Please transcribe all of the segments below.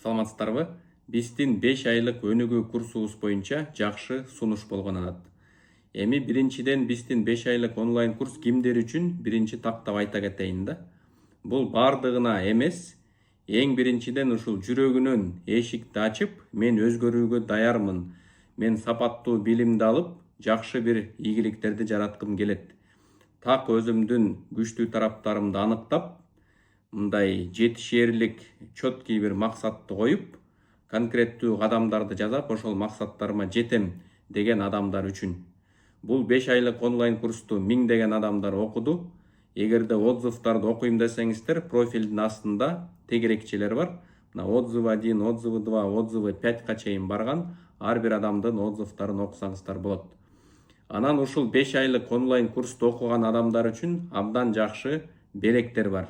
Саламатсыздарбы? Биздин 5 айлык өнүгүү курсубуз боюнча жакшы сунуш болгон атат. Эми биринчиден биздин 5 айлык онлайн курс кимдер үчүн биринчи тактап айта кетейин да. Бул бардыгына эмес, эң биринчиден ушул жүрөгүнөн эшикти ачып, мен өзгөрүүгө даярмын, мен сапаттуу билимди алып, жакшы бир ийгиликтерди жараткым келет. Так өзүмдүн күчтүү тараптарымды аныктап, мындай жетишээрлик четкий бир максатты коюп, конкреттүү кадамдарды жасап, ошол максаттарыма жетем деген адамдар үчүн. Бул 5 айлык онлайн курсту миңдеген адамдар окуду. Эгерде отзывдарды окуйм десеңиздер, профилдин астында тегерекчелер бар. Мына отзывы 1, отзывы 2, отзывы 5 чейин барган. Ар бир адамдын отзывдарын окусаңыздар болот. Анан ушул 5 айлык онлайн курсту окуган адамдар үчүн абдан жакшы белектер бар.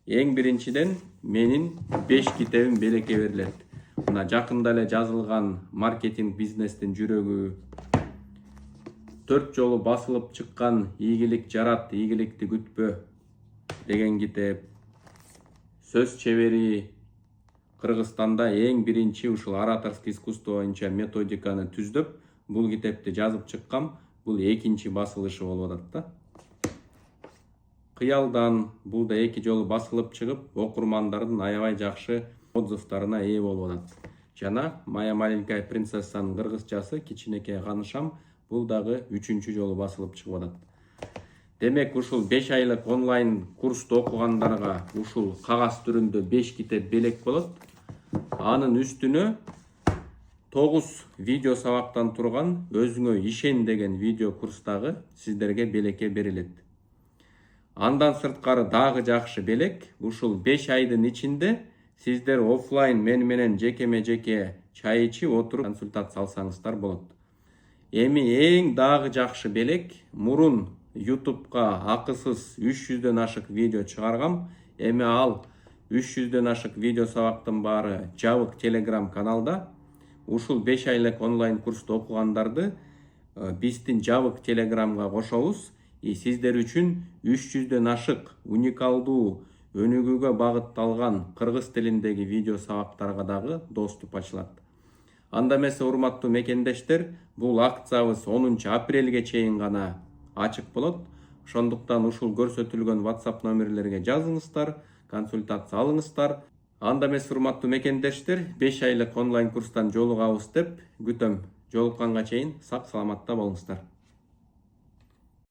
Эң биринчиден менин 5 китебим белекке берилет. Мына жакында эле жазылган маркетинг бизнестин жүрөгү, 4 жолу басылып чыккан ийгилик жарат, ийгиликти күтпө деген китеп, сөз чебери, Кыргызстанда эң биринчи ушул ораторский искусство боюнча методиканы түздөп, бул китепти жазып чыккам. Бул экинчи басылышы болуп атат да. Кыялдан бул да 2 жолу басылып чыгып, окурмандардын аябай жакшы отзывдарына ээ болуп атат. Жана Моя маленькая принцессанын кыргызчасы Кичинекей канышам, бул дагы 3-чү жолу басылып чыгып атат. Демек, ушул 5 айлык онлайн курсту окугандарга ушул кагаз түрүндө 5 китеп белек болот. Анын үстүнө 9 видео сабактан турган өзүңө ишен деген видео курстагы сиздерге белекке берилет. Андан сырткары дагы жакшы белек, ушул 5 айдын ичинде сиздер офлайн мен менен жекеме-жеке чай ичип отуруп консультация алсаңыздар болот. Эми эң дагы жакшы белек, мурун YouTube'га акысыз 300дөн ашык видео чыгаргам. Эми ал 300дөн ашык видео сабактын баары жабык Telegram каналда. Ушул 5 айлык онлайн курсту окугандарды биздин жабык Telegramга кошобуз. Сиздер үчүн 300дөн ашык уникалдуу өнүгүүгө багытталган кыргыз тилиндеги видео сабактарга дагы доступ ачылат. Анда эмесе, урматтуу мекендештер, бул акциябыз 10 апрелге чейин гана ачык болот. Ошондуктан ушул көрсөтүлгөн WhatsApp номерлерге жазыңыздар, консультация алыңыздар. Анда эмесе, урматтуу мекендештер, 5 айлык онлайн курстан жолугабыз деп күтөм. Жолукканга чейин сак саламатта болуңуздар.